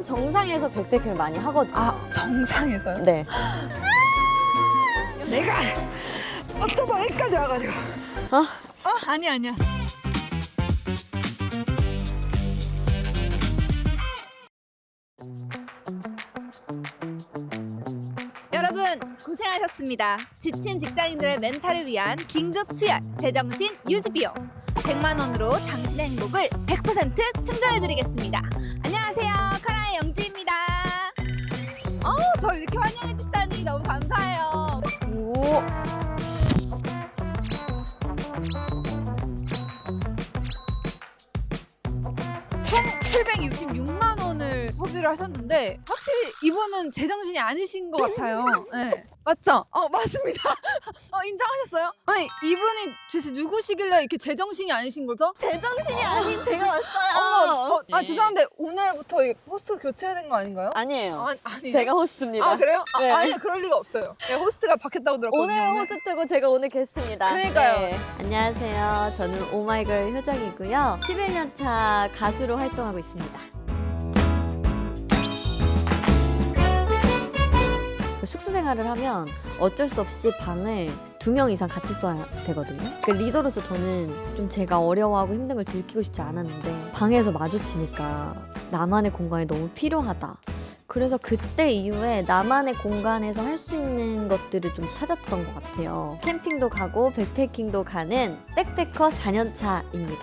산 정상에서 백패킹을 많이 하거든요. 아, 정상에서요? 네. 내가 어쩌다 여기까지 와가지고. 어? 아니야. 여러분 고생하셨습니다. 지친 직장인들의 멘탈을 위한 긴급 수혈 제정신 유지 비용 100만 원으로 당신의 행복을 100% 충전해드리겠습니다. 안녕하세요, 카라의 영지입니다. 저를 이렇게 환영해 주시다니 너무 감사해요. 오. 총 766만 원을 소비를 하셨는데 확실히 이분은 제정신이 아니신 것 같아요. 네. 맞죠? 맞습니다. 인정하셨어요? 아니, 이분이 도대체 누구시길래 이렇게 제정신이 아니신 거죠? 제정신이 아닌 제가 왔어요. 네. 죄송한데 오늘부터 이 호스트 교체해야 된 거 아닌가요? 아니에요. 아니에요? 제가 호스트입니다. 그래요? 네. 아니요, 그럴 리가 없어요. 네, 호스트가 바뀌었다고 들었거든요. 오늘 호스트고 제가 오늘 게스트입니다. 그러니까요. 네. 안녕하세요. 저는 오마이걸 효정이고요. 11년차 가수로 활동하고 있습니다. 숙소 생활을 하면 어쩔 수 없이 방을 2명 이상 같이 써야 되거든요. 그 리더로서 저는 좀 제가 어려워하고 힘든 걸 들키고 싶지 않았는데 방에서 마주치니까 나만의 공간이 너무 필요하다. 그래서 그때 이후에 나만의 공간에서 할 수 있는 것들을 좀 찾았던 것 같아요. 캠핑도 가고 백패킹도 가는 백패커 4년차입니다.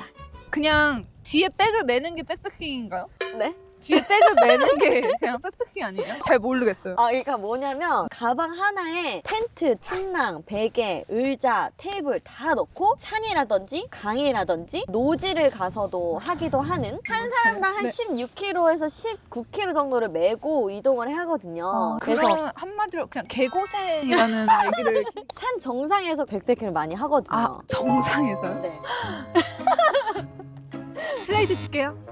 그냥 뒤에 백을 매는 게 백패킹인가요? 네? 뒤에 백을 매는 게 그냥 백패킹 아니에요? 잘 모르겠어요. 그러니까 뭐냐면 가방 하나에 텐트, 침낭, 베개, 의자, 테이블 다 넣고 산이라든지 강이라든지 노지를 가서도 하기도 하는 한 사람당 한 네. 16kg에서 19kg 정도를 메고 이동을 하거든요. 그래서 그러면 한마디로 그냥 개고생이라는 얘기를 산 정상에서 백패킹을 많이 하거든요. 정상에서요? 네. 슬라이드 칠게요.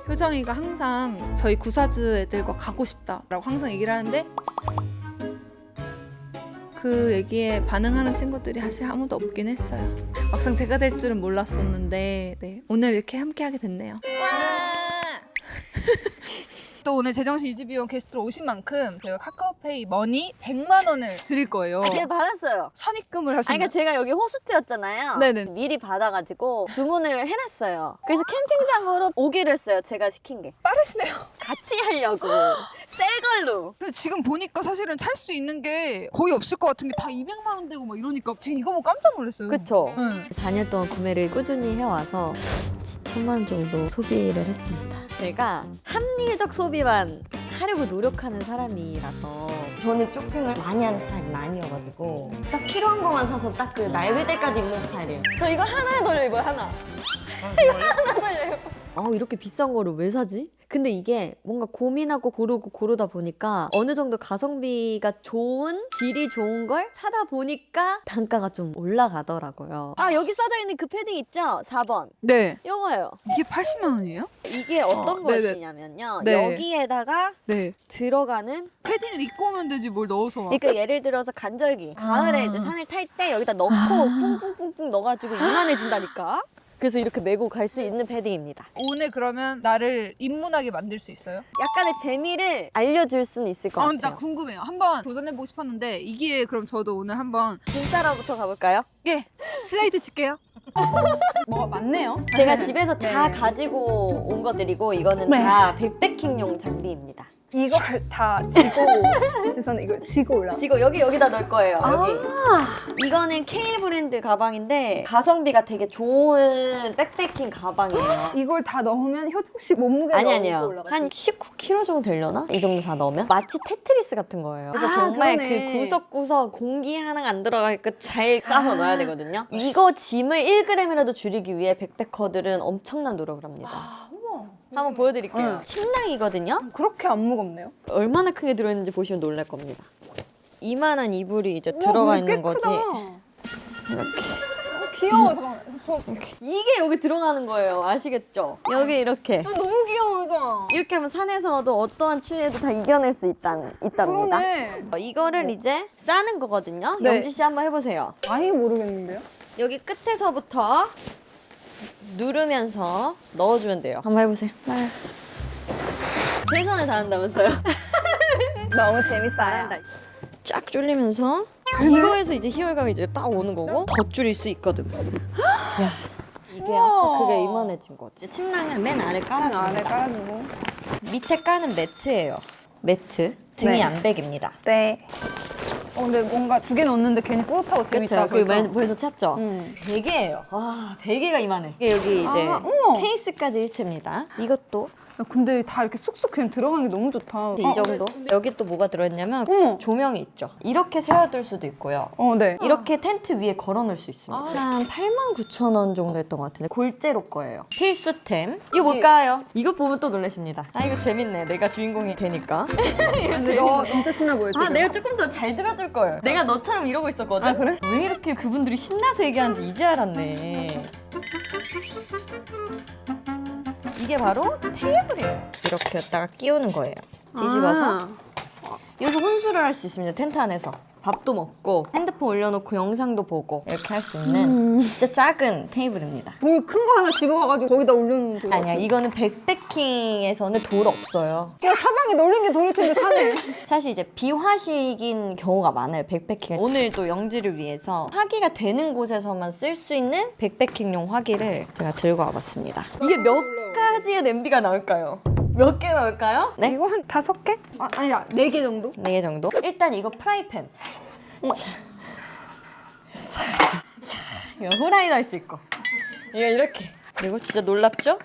효정이가 항상 저희 구사즈 애들과 가고 싶다라고 항상 얘기를 하는데 그 얘기에 반응하는 친구들이 사실 아무도 없긴 했어요. 막상 제가 될 줄은 몰랐었는데 네, 오늘 이렇게 함께하게 됐네요. 또 오늘 제정신 유지 비용 게스트로 오신 만큼 저희가 카카오페이 머니 100만 원을 드릴 거예요. 그게 받았어요. 선입금을 하셨나요? 그러니까 제가 여기 호스트였잖아요. 네네. 미리 받아가지고 주문을 해놨어요. 그래서 캠핑장으로 오기로 했어요. 제가 시킨 게. 빠르시네요. 같이 하려고. 셀 걸로. 근데 지금 보니까 사실은 살 수 있는 게 거의 없을 것 같은 게 다 200만 원 되고 막 이러니까 지금 이거 보고 깜짝 놀랐어요. 그쵸? 응. 4년 동안 구매를 꾸준히 해와서 1000만 원 정도 소비를 했습니다. 제가 합리적 소비만 하려고 노력하는 사람이라서 저는 쇼핑을 많이 하는 스타일이 아니어가지고 딱 필요한 것만 사서 딱 그 낡을 때까지 입는 스타일이에요. 저 이거 하나 더 입어요, 하나. 이거 하나 더 입어요. 이렇게 비싼 거를 왜 사지? 근데 이게 뭔가 고민하고 고르다 보니까 어느 정도 가성비가 좋은, 질이 좋은 걸 사다 보니까 단가가 좀 올라가더라고요. 여기 써져 있는 그 패딩 있죠? 4번. 네. 요거예요. 이게 80만 원이에요? 이게 어떤 네네. 것이냐면요. 네. 여기에다가 네. 들어가는 패딩을 입고 오면 되지 뭘 넣어서 와. 그러니까 예를 들어서 간절기 가을에 이제 산을 탈 때 여기다 넣고 뿡뿡뿡뿡 넣어가지고 이만해진다니까. 그래서 이렇게 메고 갈 수 있는 패딩입니다. 오늘 그러면 나를 입문하게 만들 수 있어요? 약간의 재미를 알려줄 수는 있을 것 같아요. 나 궁금해요. 한번 도전해보고 싶었는데 이게 그럼 저도 오늘 한번 진짜로부터 가볼까요? 예 슬라이드 칠게요. 뭐가 많네요. 제가 집에서 다 네. 가지고 온 것들이고 이거는 네. 다 백패킹용 장비입니다. 이걸 다 지고 죄송한데 이걸 지고 올라. 지금 여기다 넣을 거예요. 여기. 이거는 케일 브랜드 가방인데 가성비가 되게 좋은 백패킹 가방이에요. 이걸 다 넣으면 효정 씨 몸무게 아니요. 한 19kg 정도 되려나? 이 정도 다 넣으면? 마치 테트리스 같은 거예요. 그래서 정말 그러네. 그 구석구석 공기 하나가 안 들어가게끔 잘 싸서 넣어야 되거든요. 이거 짐을 1g이라도 줄이기 위해 백패커들은 엄청난 노력을 합니다. 한번 보여드릴게요. 침낭이거든요. 그렇게 안 무겁네요. 얼마나 크게 들어있는지 보시면 놀랄 겁니다. 이만한 이불이 이제 들어가 있는 거지. 이렇게. 귀여워. 잠깐만. 이게 여기 들어가는 거예요. 아시겠죠? 여기 이렇게. 너무 귀여워. 이렇게 하면 산에서도 어떠한 추위에도 다 이겨낼 수 있답니다. 그러네. 이거를 이제 싸는 거거든요. 네. 영지 씨 한번 해보세요. 아예 모르겠는데요? 여기 끝에서부터 누르면서 넣어주면 돼요. 한번 해보세요. 네. 최선을 다한다면서요? 너무 재밌어요. 쫙 줄이면서 이거에서 이제 희열감이 이제 딱 오는 거고 더 줄일 수 있거든. 야, 이게 아까 그게 이만해진 거지. 침낭을 맨 아래 깔아주는 안에 거. 깔아주고. 밑에 까는 매트예요. 매트. 등이 네. 안백입니다. 네. 근데 뭔가 두 개 넣었는데 괜히 뿌듯하고 재밌다. 그쵸? 벌써 찾죠? 응. 베개예요. 와, 베개가 이만해. 이게 여기 이제 어머. 케이스까지 일체입니다. 이것도 야, 근데 다 이렇게 쑥쑥 그냥 들어가는 게 너무 좋다. 이 정도. 여기 또 뭐가 들어있냐면 어머. 조명이 있죠. 이렇게 세워둘 수도 있고요. 네. 이렇게 텐트 위에 걸어놓을 수 있습니다. 한 89,000원 정도 했던 것 같은데 골제로 거예요. 필수템. 이거 뭘까요? 이거 보면 또 놀라십니다. 아, 이거 재밌네. 내가 주인공이 되니까. 근데 너 진짜 신나 보여 지금. 아, 내가 조금 더 잘 들어줄 거예요. 내가 너처럼 이러고 있었거든. 아, 그래? 왜 이렇게 그분들이 신나서 얘기하는지 이제 알았네. 이게 바로 테이블이에요. 이렇게 여기다가 끼우는 거예요. 뒤집어서 여기서 혼술을 할 수 있습니다. 텐트 안에서. 밥도 먹고 핸드폰 올려놓고 영상도 보고 이렇게 할 수 있는 진짜 작은 테이블입니다. 뭘 큰 거 하나 집어가가지고 거기다 올려놓으면 돼. 아니야, 이거는 백패킹에서는 돌 없어요. 야, 사방에 널린 게 돌일 텐데 사네. 사실 이제 비화식인 경우가 많아요, 백패킹. 오늘 또 영지를 위해서 화기가 되는 곳에서만 쓸 수 있는 백패킹용 화기를 제가 들고 와봤습니다. 이게 몇 가지의 냄비가 나올까요? 몇 개 나올까요? 네? 이거 한 5개? 아니야, 4개 정도? 4개 정도? 일단 이거 프라이팬. 자. 이거 후라이도 할 수 있고. 이거 이렇게. 그리고 진짜 놀랍죠?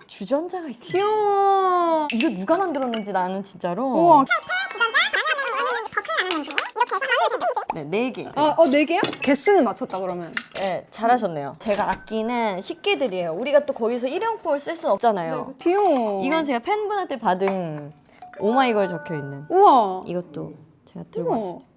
주전자가 있어요. 귀여워. 이거 누가 만들었는지 나는 진짜로. 우와. 네, 4개. 4개야? 개수는 맞췄다 그러면. 네, 잘하셨네요. 제가 아끼는 식기들이에요. 우리가 또 거기서 일회용품을 쓸 수는 없잖아요. 귀여워. 이건 제가 팬분한테 받은 오마이걸 적혀있는 우와. 이것도 제가 들고 우와. 왔습니다.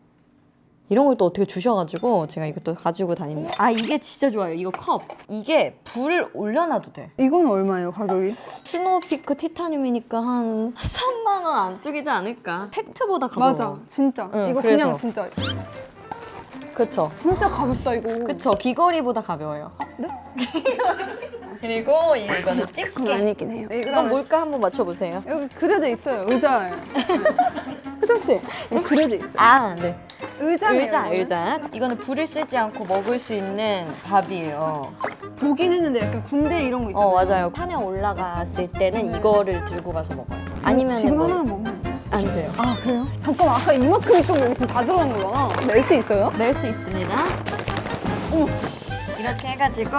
이런 걸 또 어떻게 주셔가지고 제가 이것도 가지고 다닙니다. 아, 이게 진짜 좋아요. 이거 컵. 이게 불을 올려놔도 돼. 이건 얼마예요, 가격이? 스노우피크 티타늄이니까 한 3만 원 안쪽이지 않을까. 팩트보다 가벼워. 맞아, 진짜. 응, 이거 그래서. 그냥 진짜. 그쵸. 진짜 가볍다, 이거. 그쵸. 귀걸이보다 가벼워요. 네? 그리고 이거는 그건 집게. 아니긴 해요. 이건 뭘까 한번 맞춰보세요. 여기 그려져 있어요, 의자에. 혜정씨, 여기 그려져 있어요. 아, 네. 의자네요. 의자. 이거는 불을 쓰지 않고 먹을 수 있는 밥이에요. 보긴 했는데 약간 군대 이런 거 있잖아요. 맞아요. 산에 올라갔을 때는 이거를 들고 가서 먹어요. 아니면 지금 뭐 하나 먹으면 돼요. 안 돼요. 아, 그래요? 잠깐만, 아까 이만큼 있던 거 지금 다 들어간 거잖아. 낼 수 있어요? 낼 수 있습니다. 어머. 이렇게 해가지고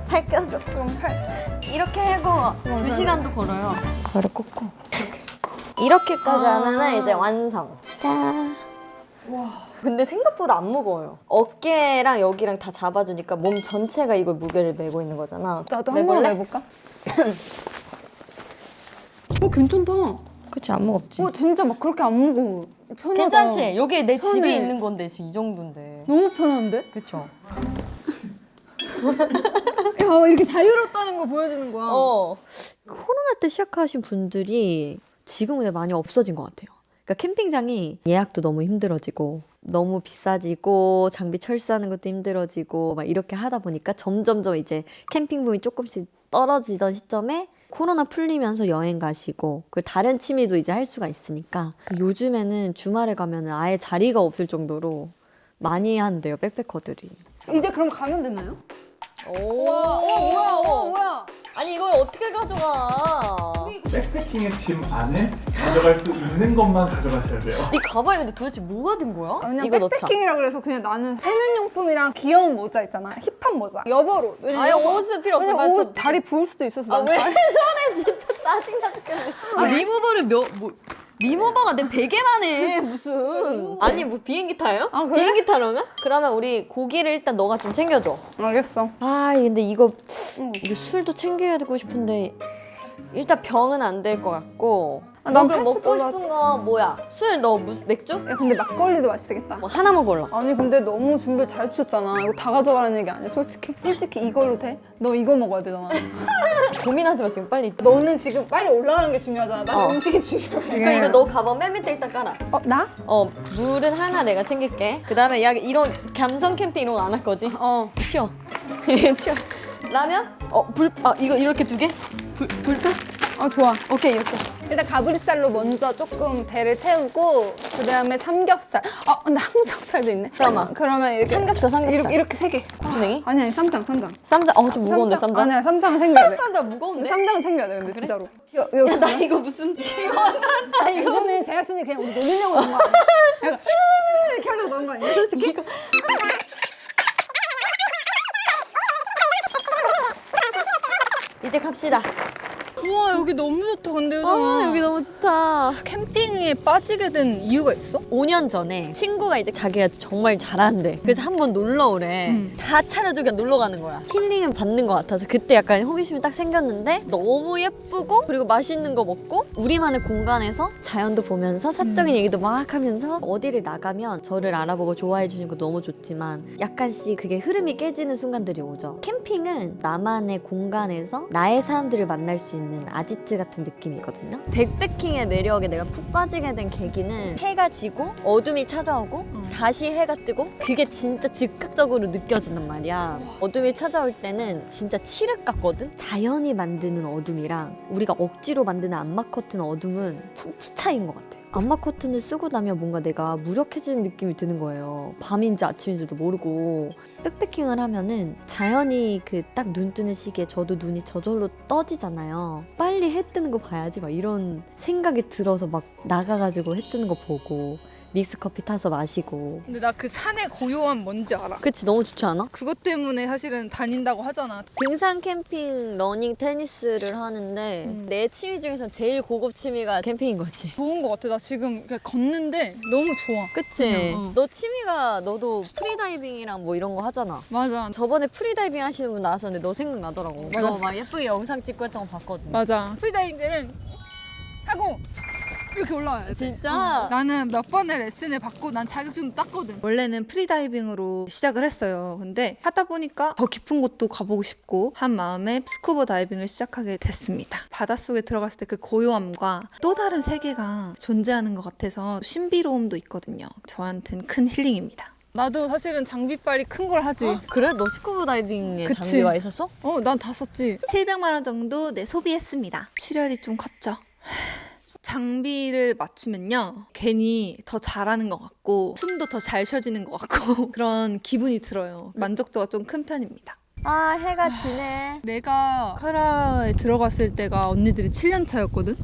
팔 그럼 팔. 이렇게 하고 2시간도 걸어요. 발을 꽂고 이렇게까지 하면은 이제 완성. 짠. 와. 근데 생각보다 안 무거워요. 어깨랑 여기랑 다 잡아주니까 몸 전체가 이걸 무게를 메고 있는 거잖아. 나도 한 번 해볼까? 괜찮다. 그치, 안 무겁지? 진짜 막 그렇게 안 무거워. 편하다. 괜찮지? 여기 내 집에 편해. 있는 건데 지금 이 정도인데. 너무 편한데? 그쵸? 야, 이렇게 자유롭다는 걸 보여주는 거야. 코로나 때 시작하신 분들이 지금 근데 많이 없어진 것 같아요. 그러니까 캠핑장이 예약도 너무 힘들어지고 너무 비싸지고 장비 철수하는 것도 힘들어지고 막 이렇게 하다 보니까 점점점 이제 캠핑붐이 조금씩 떨어지던 시점에 코로나 풀리면서 여행 가시고 그 다른 취미도 이제 할 수가 있으니까 요즘에는 주말에 가면은 아예 자리가 없을 정도로 많이 한대요, 백패커들이. 이제 그럼 가면 되나요? 오, 뭐야? 아니 이걸 어떻게 가져가? 백패킹의 짐 안에 가져갈 수 있는 것만 가져가셔야 돼요. 이 가방에 근데 도대체 뭐가 든 거야? 그냥 이거 넣자. 백패킹이라 그래서 그냥 나는 세면용품이랑 귀여운 모자 있잖아. 힙한 모자. 여벌옷. 아예 옷은 필요 없어. 왜냐면 옷 다리 부을 수도 있어서. 아, 난 왜 다리- 저래 진짜 짜증나 죽겠네. 리무버를 리무버가 내 베개만 해 무슨. 아니 뭐 비행기 타요? 아, 그래? 비행기 타러 가? 그러면 우리 고기를 일단 너가 좀 챙겨줘. 알겠어. 아 근데 이거 술도 챙겨야 되고 싶은데 일단 병은 안 될 것 같고. 난 너 그럼 80 먹고 싶은 거 뭐야? 술 너 맥주? 야, 근데 막걸리도 마시겠다. 뭐 하나만 골라. 아니 근데 너무 준비 잘 주셨잖아. 이거 다 가져가라는 얘기 아니야, 솔직히? 솔직히 이걸로 돼? 너 이거 먹어야 되잖아. 고민하지 마 지금 빨리. 너는 지금 빨리 올라가는 게 중요하잖아. 난 음식이 중요해. 그러니까 이거 너 가방 맨 밑에 일단 깔아. 나? 물은 하나 내가 챙길게. 그 다음에 야 이런 감성 캠핑 이런 거 안 할 거지? 치워. 치워. 라면? 이거 이렇게 2개? 불편? 좋아. 오케이 이렇게. 일단 가브리살로 먼저 조금 배를 채우고 그다음에 삼겹살. 근데 항정살도 있네. 잠깐만. 그러면 이렇게 삼겹살. 이렇게 세 개. 고추냉이? 아니 쌈장. 쌈장. 좀 무거운데 쌈장. 아니야 쌈장은 챙겨야 돼. 쌈장 무거운데? 쌈장은 챙겨야 돼 근데 진짜로. 야, 나 이거 무슨 이거는 제작진이 그냥 우리 놀리려고 넣은 거 아니야? 약간 이렇게 하려고 넣은 거 아니야? 솔직히? 이제 갑시다. 우와 여기 너무 좋다 근데 여기 너무 좋다. 캠핑에 빠지게 된 이유가 있어? 5년 전에 친구가 이제 자기가 정말 잘한대. 그래서 한번 놀러 오래. 다 차려주고 그냥 놀러 가는 거야. 힐링을 받는 것 같아서 그때 약간 호기심이 딱 생겼는데 너무 예쁘고 그리고 맛있는 거 먹고 우리만의 공간에서 자연도 보면서 사적인 얘기도 막 하면서 어디를 나가면 저를 알아보고 좋아해 주는 거 너무 좋지만 약간씩 그게 흐름이 깨지는 순간들이 오죠. 캠핑은 나만의 공간에서 나의 사람들을 만날 수 있는 아지트 같은 느낌이거든요. 백패킹의 매력에 내가 푹 빠지게 된 계기는 해가 지고 어둠이 찾아오고 다시 해가 뜨고 그게 진짜 즉각적으로 느껴진단 말이야. 어둠이 찾아올 때는 진짜 칠흑 같거든? 자연이 만드는 어둠이랑 우리가 억지로 만드는 암막 커튼 어둠은 천치 차이인 것 같아. 암막 커튼을 쓰고 나면 뭔가 내가 무력해지는 느낌이 드는 거예요. 밤인지 아침인지도 모르고. 백패킹을 하면은 자연이 그 딱 눈 뜨는 시기에 저도 눈이 저절로 떠지잖아요. 빨리 해 뜨는 거 봐야지 막 이런 생각이 들어서 막 나가가지고 해 뜨는 거 보고 믹스커피 타서 마시고. 근데 나 그 산의 고요함 뭔지 알아? 그치, 너무 좋지 않아? 그것 때문에 사실은 다닌다고 하잖아. 등산, 캠핑, 러닝, 테니스를 하는데 내 취미 중에서 제일 고급 취미가 캠핑인 거지. 좋은 것 같아. 나 지금 그냥 걷는데 너무 좋아. 그치? 응. 너 취미가 너도 프리다이빙이랑 뭐 이런 거 하잖아. 맞아. 저번에 프리다이빙 하시는 분 나왔었는데 너 생각나더라고. 맞아. 너 막 예쁘게 영상 찍고 했던 거 봤거든. 맞아. 프리다이빙 때는 하고 이렇게 올라와야 돼. 진짜? 나는 몇 번의 레슨을 받고 난 자격증도 땄거든. 원래는 프리다이빙으로 시작을 했어요. 근데 하다 보니까 더 깊은 곳도 가보고 싶고 한 마음에 스쿠버 다이빙을 시작하게 됐습니다. 바닷속에 들어갔을 때 그 고요함과 또 다른 세계가 존재하는 것 같아서 신비로움도 있거든요. 저한테는 큰 힐링입니다. 나도 사실은 장비빨이 큰 걸 하지. 그래? 너 스쿠버 다이빙에 그치. 장비가 있었어? 난 다 썼지. 700만 원 정도 소비했습니다. 출혈이 좀 컸죠. 장비를 맞추면요 괜히 더 잘하는 것 같고 숨도 더 잘 쉬어지는 것 같고 그런 기분이 들어요. 만족도가 좀 큰 편입니다. 아, 해가 지네. 내가 카라에 들어갔을 때가 언니들이 7년 차였거든.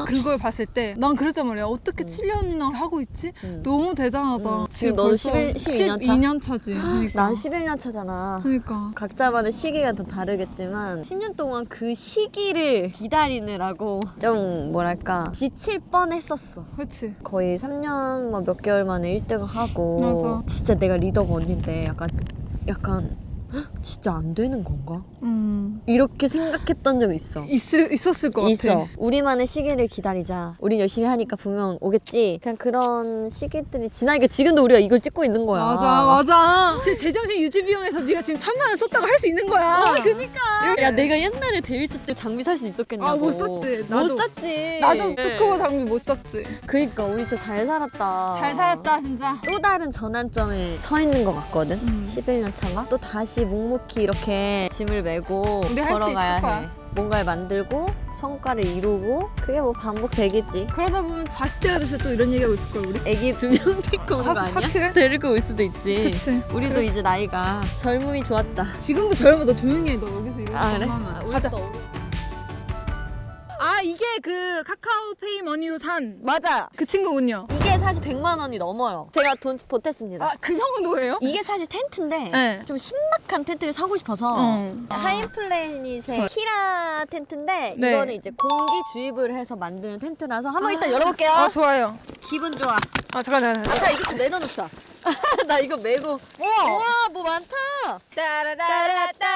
그걸 봤을 때 난 그랬단 말이야. 어떻게 7년이나 하고 있지? 너무 대단하다. 지금 너도 12년 차? 12년 차지. 그러니까. 난 11년 차잖아. 그러니까. 각자만의 시기가 다 다르겠지만 10년 동안 그 시기를 기다리느라고 좀 뭐랄까 지칠 뻔했었어. 그렇지. 거의 3년 뭐 몇 개월 만에 1등 하고 맞아. 진짜 내가 리더가 언니인데 약간 헉, 진짜 안 되는 건가? 이렇게 생각했던 적이 있어. 있었을 것 같아. 있어. 우리만의 시기를 기다리자. 우린 열심히 하니까 분명 오겠지. 그냥 그런 시기들이 지나니까 지금도 우리가 이걸 찍고 있는 거야. 맞아. 진짜 제정신 유지 비용에서 네가 지금 1,000만 원 썼다고 할 수 있는 거야. 그니까. 야, 내가 옛날에 데이트 때 장비 살 수 있었겠냐고. 못 샀지. 못 샀지. 나도 스쿠버 장비 못 샀지. 그니까 우리 진짜 잘 살았다. 잘 살았다 진짜. 또 다른 전환점에 서 있는 것 같거든. 11년 차가 또 다시 묵묵히 이렇게 짐을 메고 우리 할수 걸어가야 있을 거야. 해. 뭔가를 만들고 성과를 이루고 그게 뭐 반복되겠지. 그러다 보면 40대가 돼서 또 이런 얘기하고 있을 걸 우리. 애기 2명 데리고 오는 거 아니야? 확실해? 데리고 올 수도 있지. 그치. 우리도 이제 나이가 젊음이 좋았다. 지금도 젊어. 너 조용히 해. 너 여기서 이러고 아, 그래? 하면. 가자. 이게 그 카카오페이 머니로 산 맞아. 그 친구군요. 이게 사실 100만 원이 넘어요. 제가 돈 보탰습니다. 그 정도예요? 이게 사실 텐트인데 네. 좀 신박한 텐트를 사고 싶어서 하이플래닛의 히라 텐트인데 네. 이거는 이제 공기 주입을 해서 만드는 텐트라서 한번 일단 열어볼게요. 좋아요. 기분 좋아. 잠깐. 자, 이거 좀 내려놓자. 나 이거 메고. 우와, 뭐 많다. 따라따라따.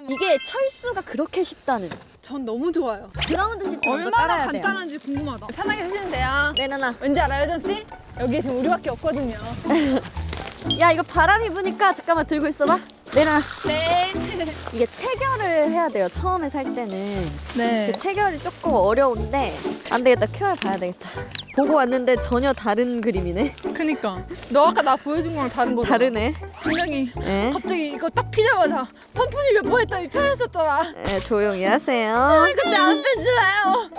이게 철수가 그렇게 쉽다는. 전 너무 좋아요. 그라운드 시트 먼저 얼마나 깔아야 돼요. 간단한지 궁금하다. 편하게 쓰시면 돼요. 내놔놔. 왠지 알아요, 정 씨? 여기 지금 우리밖에 없거든요. 야, 이거 바람이 부니까 잠깐만 들고 있어봐. 내놔. 네. 이게 체결을 해야 돼요. 처음에 살 때는. 네. 그 체결이 조금 어려운데 안 되겠다. QR 봐야 되겠다. 보고 왔는데 전혀 다른 그림이네. 그니까 너 아까 나 보여준 거랑 다른 거잖아. 다르네. 분명히 예? 갑자기 이거 딱 피자마자 펌프질 몇 번 했더니 편했었잖아. 예, 조용히 하세요. 근데 안 편지나요?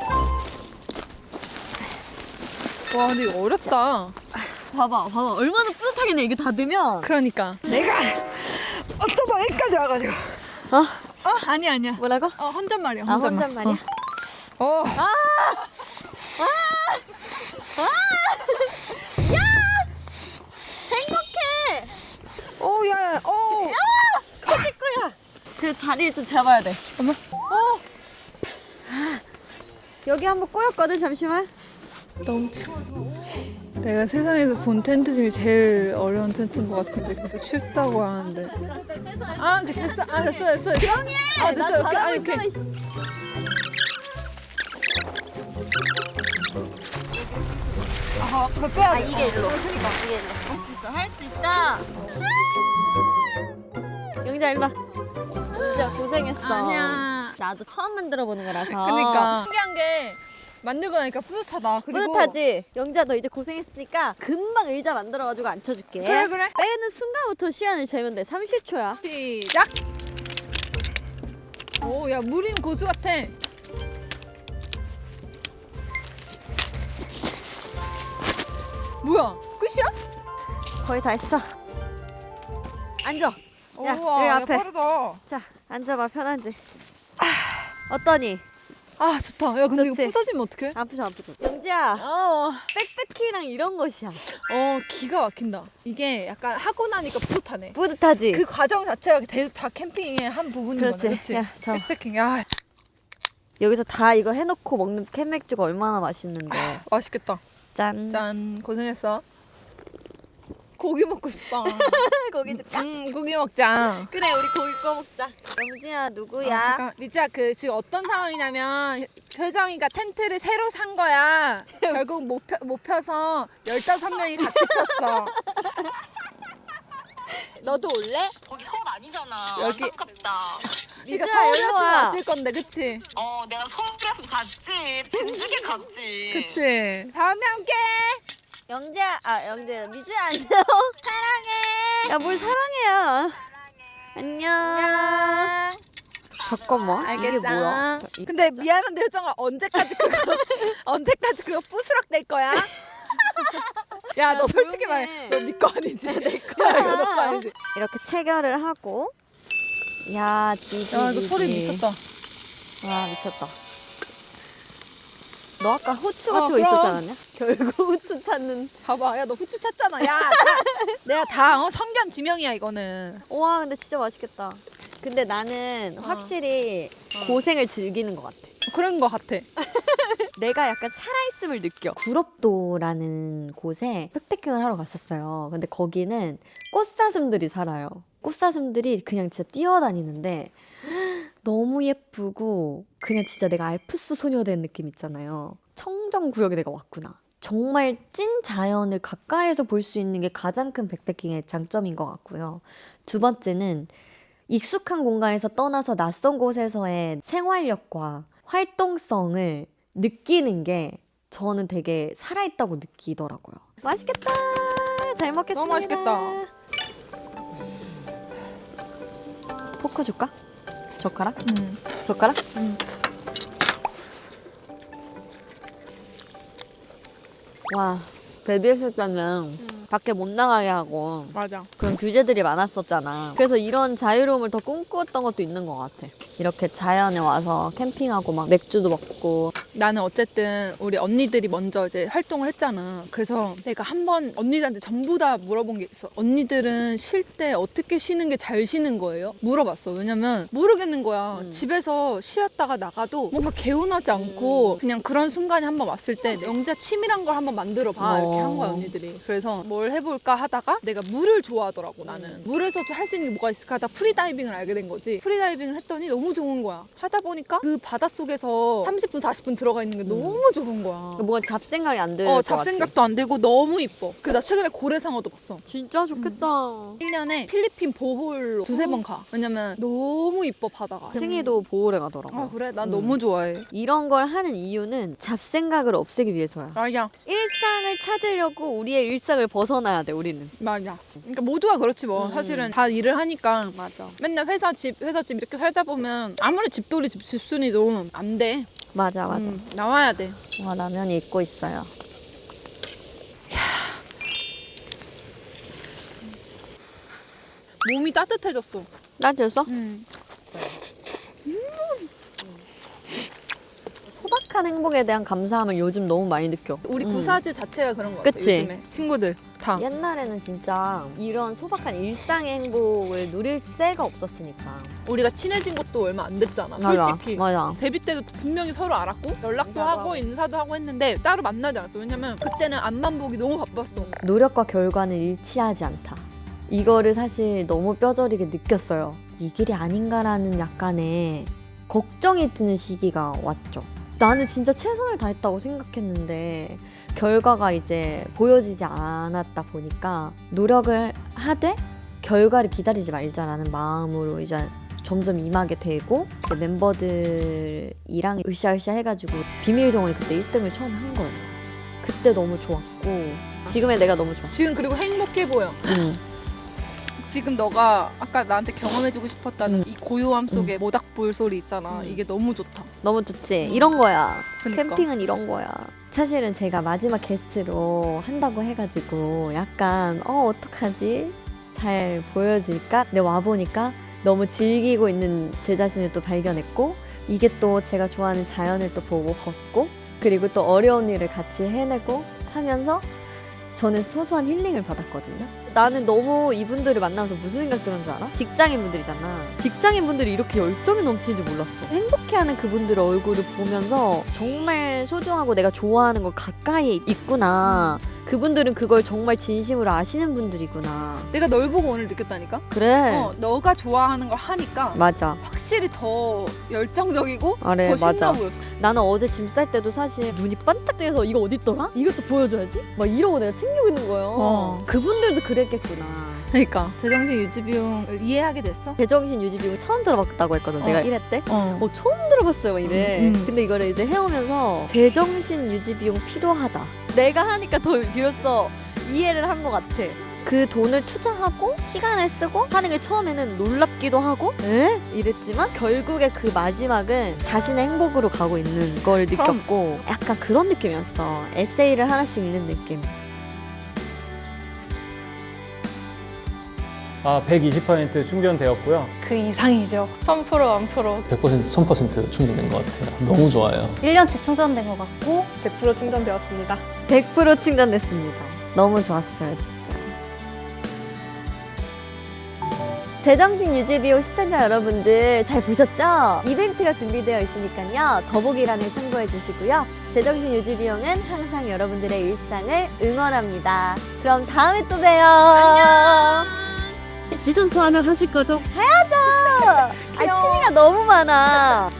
와 근데 이거 어렵다. 봐봐 얼마나 뿌듯하겠네 이게 닫으면. 그러니까 내가 어쩌다 여기까지 와가지고. 어? 아니야. 뭐라고? 혼잣말이야. 아 혼잣말이야? 어. 행복해. 오 야야. 오. 커질 거야. 그 자리를 좀 잡아야 돼. 어머. 여기 한번 꼬였거든. 잠시만. 너무 추워. 내가 세상에서 본 텐트 중에 제일 어려운 텐트인 것 같은데 그래서 쉽다고 하는데. 됐어. 됐어. 조용히 해. 아, 됐어. 나 오케이. 잘하고 오케이. 있잖아. 이씨. 빼야 아 돼. 이게 일로. 그러니까 이게 일로. 할 수 있다. 영자 일로 와. 진짜 고생했어. 아니야. 나도 처음 만들어 보는 거라서. 그러니까 신기한 게 만들고 나니까 뿌듯하다. 그리고 뿌듯하지? 영자 너 이제 고생했으니까 금방 의자 만들어가지고 앉혀줄게. 그래. 빼는 순간부터 시간을 재면 돼. 30초야. 시작. 오, 야 무림 고수 같아. 뭐야? 끝이야? 거의 다 했어. 앉아. 야 우와, 여기 야, 앞에. 빠르다. 자 앉아봐. 편한지. 어떠니? 아 좋다. 야 근데 좋지? 이거 부서지면 어떡해? 아프죠 아프죠. 영지야 어 빽빽이랑 이런 것이야. 기가 막힌다. 이게 약간 하고 나니까 뿌듯하네. 뿌듯하지? 그 과정 자체가 다 캠핑의 한 부분인 그렇지. 거네. 그렇지? 야, 저. 백패킹. 야 여기서 다 이거 해놓고 먹는 캔맥주가 얼마나 맛있는데. 맛있겠다. 짠. 짠 고생했어. 고기 먹고 싶다. 고기 줄까? 고기 먹자. 그래 우리 고기 구워 먹자. 영지야 누구야? 잠깐. 미지야 그 지금 어떤 상황이냐면 효정이가 텐트를 새로 산 거야. 결국 못 펴서 15명이 같이 폈어. 너도 올래? 거기 서울 아니잖아. 여기- 안타깝다. 네가 미지야, 일로 서울이었으면 와. 왔을 건데 그치? 내가 서울이었으면 갔지. 진즉에 갔지. 그치? 다음에 함께. 영지야, 영지야, 미지 안녕. 사랑해. 야, 뭘 사랑해야. 안녕. 안녕. 잠깐만. 이게 뭐야? 근데 미안한데 효정아 언제까지 그거 부스럭 될 거야? 야 너 솔직히 조용히 말해. 해. 너 네 거 아니지? 야 이거 너 거 아니지? 이렇게 체결을 하고. 야, 지지. 야 이거 소리 미쳤다. 와, 미쳤다. 너 아까 후추 같은 거 그럼. 있었지 않았냐? 결국 후추 찾는. 봐봐, 야 너 후추 찾잖아. 야 내가 다 성견 지명이야 이거는. 와, 근데 진짜 맛있겠다. 근데 나는 확실히 고생을 즐기는 것 같아. 그런 거 같아. 내가 약간 살아있음을 느껴. 구럽도라는 곳에 백패킹을 하러 갔었어요. 근데 거기는 꽃사슴들이 살아요. 꽃사슴들이 그냥 진짜 뛰어다니는데 너무 예쁘고 그냥 진짜 내가 알프스 소녀 된 느낌 있잖아요. 청정구역에 내가 왔구나. 정말 찐 자연을 가까이에서 볼 수 있는 게 가장 큰 백패킹의 장점인 것 같고요. 두 번째는 익숙한 공간에서 떠나서 낯선 곳에서의 생활력과 활동성을 느끼는 게 저는 되게 살아있다고 느끼더라고요. 맛있겠다. 잘 먹겠습니다. 너무 맛있겠다. 포크 줄까? 젓가락? 젓가락? 와, 데뷔했을 때는 밖에 못 나가게 하고 맞아. 그런 규제들이 많았었잖아. 그래서 이런 자유로움을 더 꿈꾸었던 것도 있는 것 같아. 이렇게 자연에 와서 캠핑하고 막 맥주도 먹고. 나는 어쨌든 우리 언니들이 먼저 이제 활동을 했잖아. 그래서 내가 한번 언니들한테 전부 다 물어본 게 있어. 언니들은 쉴 때 어떻게 쉬는 게 잘 쉬는 거예요? 물어봤어. 왜냐면 모르겠는 거야. 집에서 쉬었다가 나가도 뭔가 개운하지 않고 그냥 그런 순간이 한번 왔을 때 영자 취미란 걸 한번 만들어 봐. 이렇게 한 거야 언니들이. 그래서 뭘 해볼까 하다가 내가 물을 좋아하더라고 나는. 물에서 할 수 있는 게 뭐가 있을까 하다 프리다이빙을 알게 된 거지. 프리다이빙을 했더니 너무 좋은 거야. 하다 보니까 그 바닷속에서 30분 40분 들어가 있는 게 너무 좋은 거야. 뭔가 잡생각이 안 들고. 잡생각도 안 들고 너무 이뻐. 그 나 최근에 고래상어도 봤어. 진짜 좋겠다. 1년에 필리핀 보홀로 두세 번 가. 왜냐면 너무 이뻐 바다가. 승희도 보호를 가더라고. 아 그래? 난 너무 좋아해. 이런 걸 하는 이유는 잡생각을 없애기 위해서야. 맞아. 일상을 찾으려고 우리의 일상을 벗어나야 돼, 우리는. 맞아. 그러니까 모두가 그렇지 뭐. 사실은 다 일을 하니까 맞아. 맨날 회사 집 이렇게 살다 보면 아무리 집돌이 집순이도 안 돼. 맞아. 나와야 돼. 와, 라면이 익고 있어요. 몸이 따뜻해졌어. 따뜻했어? 음. 소박한 행복에 대한 감사함을 요즘 너무 많이 느껴. 우리 구사즈 자체가 그런 거 같아. 그치? 요즘에 친구들 다. 옛날에는 진짜 이런 소박한 일상의 행복을 누릴 새가 없었으니까. 우리가 친해진 것도 얼마 안 됐잖아. 맞아, 솔직히. 맞아. 데뷔 때도 분명히 서로 알았고 연락도 하고 인사도 하고 했는데 따로 만나지 않았어. 왜냐면 그때는 앞만 보기 너무 바빴어. 노력과 결과는 일치하지 않다. 이거를 사실 너무 뼈저리게 느꼈어요. 이 길이 아닌가라는 약간의 걱정이 드는 시기가 왔죠. 나는 진짜 최선을 다했다고 생각했는데 결과가 이제 보여지지 않았다 보니까 노력을 하되 결과를 기다리지 말자라는 마음으로 이제 점점 임하게 되고 이제 멤버들이랑 으쌰으쌰 해가지고 비밀정원이 그때 1등을 처음 한 거예요. 그때 너무 좋았고 지금의 내가 너무 좋아. 지금 그리고 행복해 보여. 지금 너가 아까 나한테 경험해주고 싶었다는 이 고요함 속에 모닥불 소리 있잖아. 이게 너무 좋다. 너무 좋지? 이런 거야. 그니까. 캠핑은 이런 거야. 사실은 제가 마지막 게스트로 한다고 해가지고 약간 어떡하지? 잘 보여줄까? 근데 와보니까 너무 즐기고 있는 제 자신을 또 발견했고 이게 또 제가 좋아하는 자연을 또 보고 걷고 그리고 또 어려운 일을 같이 해내고 하면서 저는 소소한 힐링을 받았거든요. 나는 너무 이분들을 만나면서 무슨 생각 들었는 줄 알아? 직장인분들이잖아. 직장인분들이 이렇게 열정이 넘치는지 몰랐어. 행복해하는 그분들의 얼굴을 보면서 정말 소중하고 내가 좋아하는 거 가까이에 있구나. 그분들은 그걸 정말 진심으로 아시는 분들이구나. 내가 널 보고 오늘 느꼈다니까? 그래. 너가 좋아하는 걸 하니까 맞아. 확실히 더 열정적이고 그래, 더 신나 맞아. 보였어. 나는 어제 짐 쌀 때도 사실 눈이 반짝대서 이거 어딨더라? 이것도 보여줘야지? 막 이러고 내가 챙기고 있는 거예요. 그분들도 그랬겠구나. 그러니까 제정신 유지 비용을 이해하게 됐어? 제정신 유지 비용 처음 들어봤다고 했거든. 내가 1회 때. 처음 들어봤어요, 막 이래. 근데 이거를 이제 해오면서 제정신 유지 비용 필요하다. 내가 하니까 더 비로소 이해를 한 것 같아. 그 돈을 투자하고 시간을 쓰고 하는 게 처음에는 놀랍기도 하고 에? 이랬지만 결국에 그 마지막은 자신의 행복으로 가고 있는 걸 느꼈고 약간 그런 느낌이었어. 에세이를 하나씩 읽는 느낌. 120% 충전되었고요. 그 이상이죠. 1000% 1000%. 100% 1000% 충전된 것 같아요. 너무 좋아요. 1년치 충전된 것 같고 100% 충전되었습니다. 100% 충전됐습니다. 너무 좋았어요, 진짜. 제정신 유지 비용 시청자 여러분들 잘 보셨죠? 이벤트가 준비되어 있으니까요. 더보기란을 참고해 주시고요. 제정신 유지 비용은 항상 여러분들의 일상을 응원합니다. 그럼 다음에 또 봬요. 안녕. 시즌 4는 하실 거죠? 취미가 너무 많아.